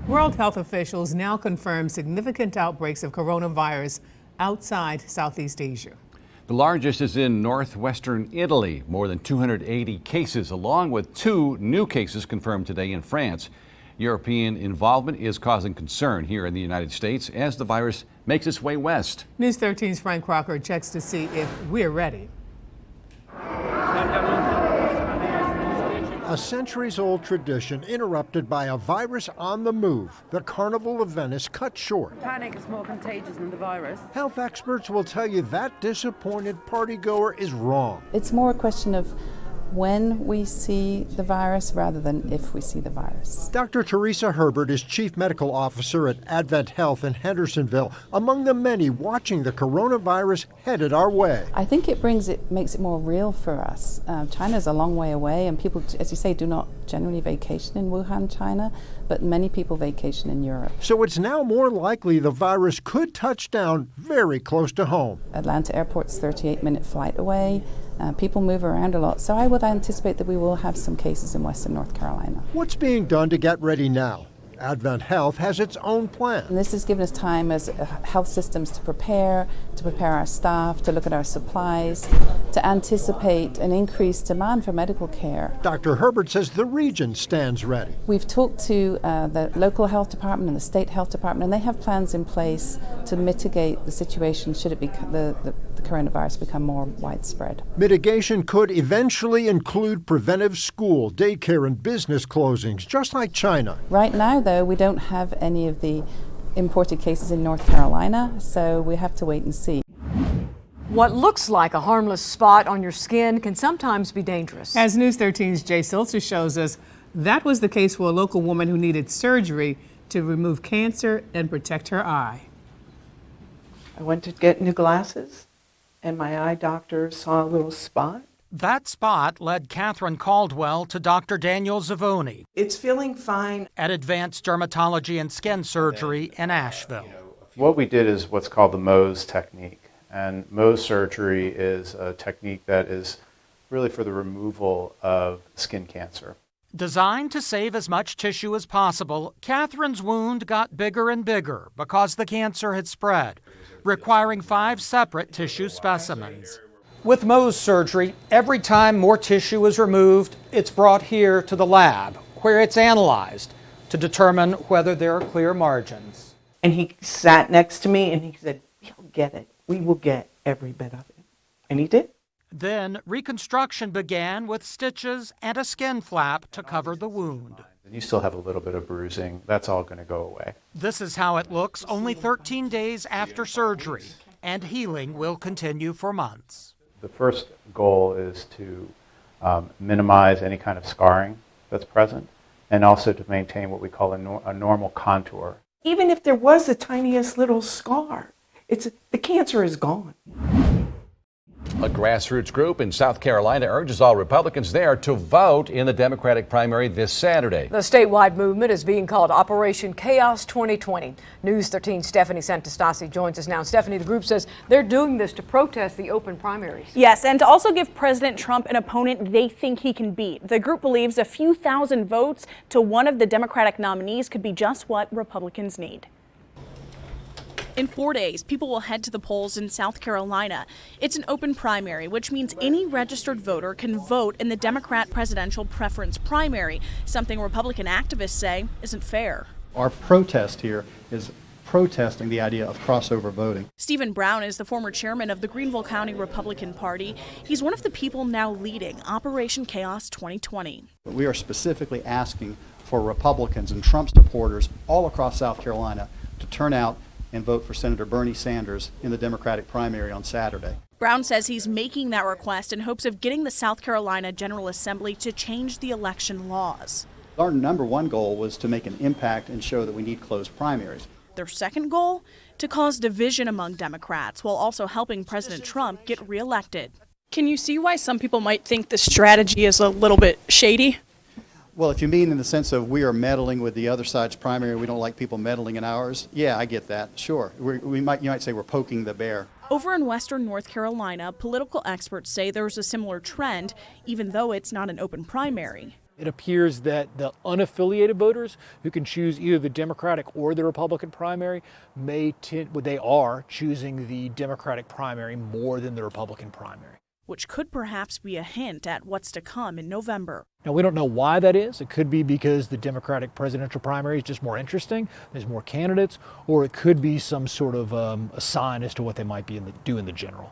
World health officials now confirm significant outbreaks of coronavirus outside Southeast Asia. The largest is in northwestern Italy, more than 280 cases, along with 2 new cases confirmed today in France. European involvement is causing concern here in the United States as the virus makes its way west. News 13's Frank Crocker checks to see if we're ready. A centuries-old tradition interrupted by a virus on the move. The Carnival of Venice cut short. Panic is more contagious than the virus. Health experts will tell you that disappointed partygoer is wrong. It's more a question of when we see the virus rather than if we see the virus. Dr. Teresa Herbert is Chief Medical Officer at Advent Health in Hendersonville, among the many watching the coronavirus headed our way. I think it makes it more real for us. China's a long way away, and people, as you say, do not generally vacation in Wuhan, China, but many people vacation in Europe. So it's now more likely the virus could touch down very close to home. Atlanta Airport's 38-minute flight away. People move around a lot, so I would anticipate that we will have some cases in Western North Carolina. What's being done to get ready now? Advent Health has its own plan. And this has given us time as health systems to prepare our staff, to look at our supplies, to anticipate an increased demand for medical care. Dr. Herbert says the region stands ready. We've talked to the local health department and the state health department, and they have plans in place to mitigate the situation should it the coronavirus become more widespread. Mitigation could eventually include preventive school, daycare, and business closings, just like China. Right now, though, we don't have any of the imported cases in North Carolina, so we have to wait and see. What looks like a harmless spot on your skin can sometimes be dangerous. As News 13's Jay Silter shows us, that was the case for a local woman who needed surgery to remove cancer and protect her eye. I went to get new glasses, and my eye doctor saw a little spot. That spot led Catherine Caldwell to Dr. Daniel Zavoni. It's feeling fine. At Advanced Dermatology and Skin Surgery in Asheville. What we did is what's called the MOS technique. And MOS surgery is a technique that is really for the removal of skin cancer. Designed to save as much tissue as possible, Catherine's wound got bigger and bigger because the cancer had spread, requiring 5 separate tissue specimens. With Mohs surgery, every time more tissue is removed, it's brought here to the lab, where it's analyzed to determine whether there are clear margins. And he sat next to me and he said, "You'll get it. We will get every bit of it." And he did. Then reconstruction began with stitches and a skin flap to cover the wound. And you still have a little bit of bruising. That's all going to go away. This is how it looks only 13 days after surgery, and healing will continue for months. The first goal is to minimize any kind of scarring that's present, and also to maintain what we call a normal contour. Even if there was the tiniest little scar, the cancer is gone. A grassroots group in South Carolina urges all Republicans there to vote in the Democratic primary this Saturday. The statewide movement is being called Operation Chaos 2020. News 13's Stephanie Santastasi joins us now. Stephanie, the group says they're doing this to protest the open primaries. Yes, and to also give President Trump an opponent they think he can beat. The group believes a few thousand votes to one of the Democratic nominees could be just what Republicans need. In 4 days, people will head to the polls in South Carolina. It's an open primary, which means any registered voter can vote in the Democrat presidential preference primary, something Republican activists say isn't fair. Our protest here is protesting the idea of crossover voting. Stephen Brown is the former chairman of the Greenville County Republican Party. He's one of the people now leading Operation Chaos 2020. We are specifically asking for Republicans and Trump supporters all across South Carolina to turn out and vote for Senator Bernie Sanders in the Democratic primary on Saturday. Brown says he's making that request in hopes of getting the South Carolina General Assembly to change the election laws. Our number one goal was to make an impact and show that we need closed primaries. Their second goal? To cause division among Democrats while also helping President Trump get reelected. Can you see why some people might think this strategy is a little bit shady? Well, if you mean in the sense of we are meddling with the other side's primary, we don't like people meddling in ours, yeah, I get that, sure. You might say we're poking the bear. Over in Western North Carolina, political experts say there's a similar trend, even though it's not an open primary. It appears that the unaffiliated voters who can choose either the Democratic or the Republican primary they are choosing the Democratic primary more than the Republican primary. Which could perhaps be a hint at what's to come in November. Now, we don't know why that is. It could be because the Democratic presidential primary is just more interesting, there's more candidates, or it could be some sort of a sign as to what they might do in the general.